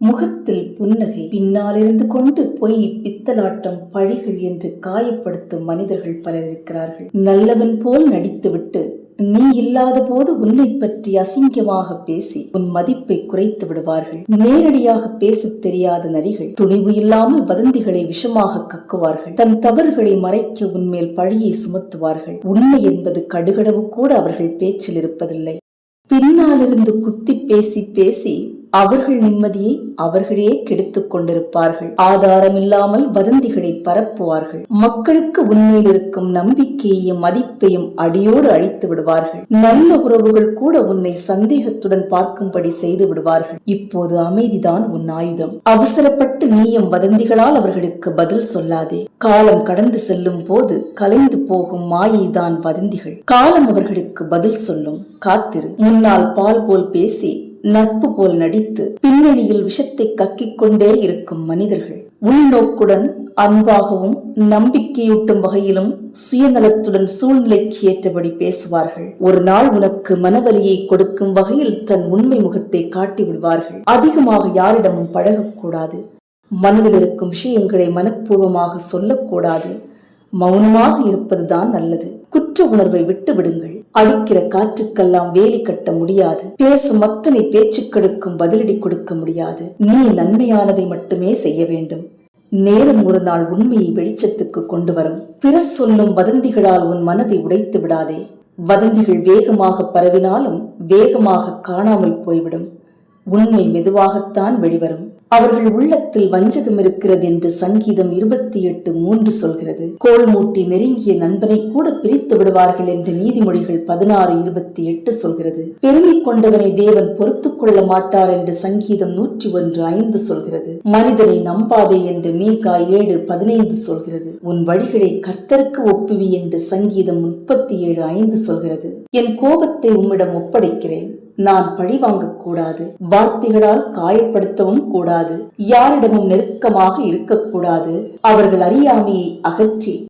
முகத்தில் புன்னகை, பின்னாலிருந்து கொண்டு பொய், பித்தலாட்டம், பழிகள் என்று காயப்படுத்தும் மனிதர்கள் பலர் இருக்கிறார்கள். நல்லவன் போல் நடித்துவிட்டு நீ இல்லாத போது உன்னை பற்றி அசிங்கமாக பேசி உன் மதிப்பை குறைத்து விடுவார்கள். நேரடியாக பேசத் தெரியாத நரிகள் துணிவு இல்லாமல் வதந்திகளை விஷமாக கக்குவார்கள். தன் தவறுகளை மறைக்க உன்மேல் பழியை சுமத்துவார்கள். உண்மை என்பது கடுகடவு கூட அவர்கள் பேச்சில் இருப்பதில்லை. பின்னாலிருந்து குத்தி பேசி பேசி அவர்கள் நிம்மதியை அவர்களே கெடுத்துக் கொண்டிருப்பார்கள். ஆதாரமில்லாமல் வதந்திகளை பரப்புவார்கள். மக்களுக்கு உண்மையில் இருக்கும் நம்பிக்கையையும் மதிப்பையும் அடியோடு அழித்து விடுவார்கள். நல்ல உறவுகள் கூட உன்னை சந்தேகத்துடன் பார்க்கும்படி செய்து விடுவார்கள். இப்போது அமைதிதான் உன் ஆயுதம். அவசரப்பட்டு நீயும் வதந்திகளால் அவர்களுக்கு பதில் சொல்லாதே. காலம் கடந்து செல்லும் போது கலைந்து போகும் மாயைதான் வதந்திகள். காலம் அவர்களுக்கு பதில் சொல்லும். காத்திரு. முன்னால் பால் போல் பேசி நட்பு போல் நடித்து பின்னணியில் விஷத்தை கக்கிக் கொண்டே இருக்கும் மனிதர்கள் உள்நோக்குடன் அன்பாகவும் நம்பிக்கையூட்டும் வகையிலும் சுயநலத்துடன் சூழ்நிலைக்கு ஏற்றபடி பேசுவார்கள். ஒரு நாள் உனக்கு மனவலியை கொடுக்கும் வகையில் தன் உண்மை முகத்தை காட்டி விடுவார்கள். அதிகமாக யாரிடமும் பழகக்கூடாது. மனதில் இருக்கும் விஷயங்களை மனப்பூர்வமாக சொல்லக்கூடாது. மௌனமாக இருப்பதுதான் நல்லது. குற்ற உணர்வை விட்டு விடுங்கள். அடிக்கிற காற்றுக்கெல்லாம் வேலி கட்ட முடியாது. பேசும் அத்தனை பேச்சுக்களுக்கும் பதிலடி கொடுக்க முடியாது. நீ நன்மையானதை மட்டுமே செய்ய வேண்டும். நேரம் ஒரு நாள் உண்மையை வெளிச்சத்துக்கு கொண்டு வரும். பிறர் சொல்லும் வதந்திகளால் உன் மனதை உடைத்து விடாதே. வதந்திகள் வேகமாக பரவினாலும் வேகமாக காணாமல் போய்விடும். உண்மை மெதுவாகத்தான் வெளிவரும். அவர்கள் உள்ளத்தில் வஞ்சகம் இருக்கிறது என்று சங்கீதம் 28:3 சொல்கிறது. கோல் மூட்டி நெருங்கிய நண்பனை கூட பிரித்து விடுவார்கள் என்று நீதிமொழிகள் 16:28 சொல்கிறது. பெருமை கொண்டவனை தேவன் பொறுத்துக் கொள்ள மாட்டார் என்று சங்கீதம் 101:5 சொல்கிறது. மனிதனை நம்பாதே என்று மீகா 7:15 சொல்கிறது. உன் வழிகளை கர்த்தருக்கு ஒப்புவி என்று சங்கீதம் 37:5 சொல்கிறது. என் கோபத்தை உம்மிடம் ஒப்படைக்கிறேன். நான் பழிவாங்கக் கூடாது. வார்த்தைகளால் காயப்படுத்தவும் கூடாது. யாரிடமும் நெருக்கமாக இருக்கக்கூடாது. அவர்கள் அறியாமையை அகற்றி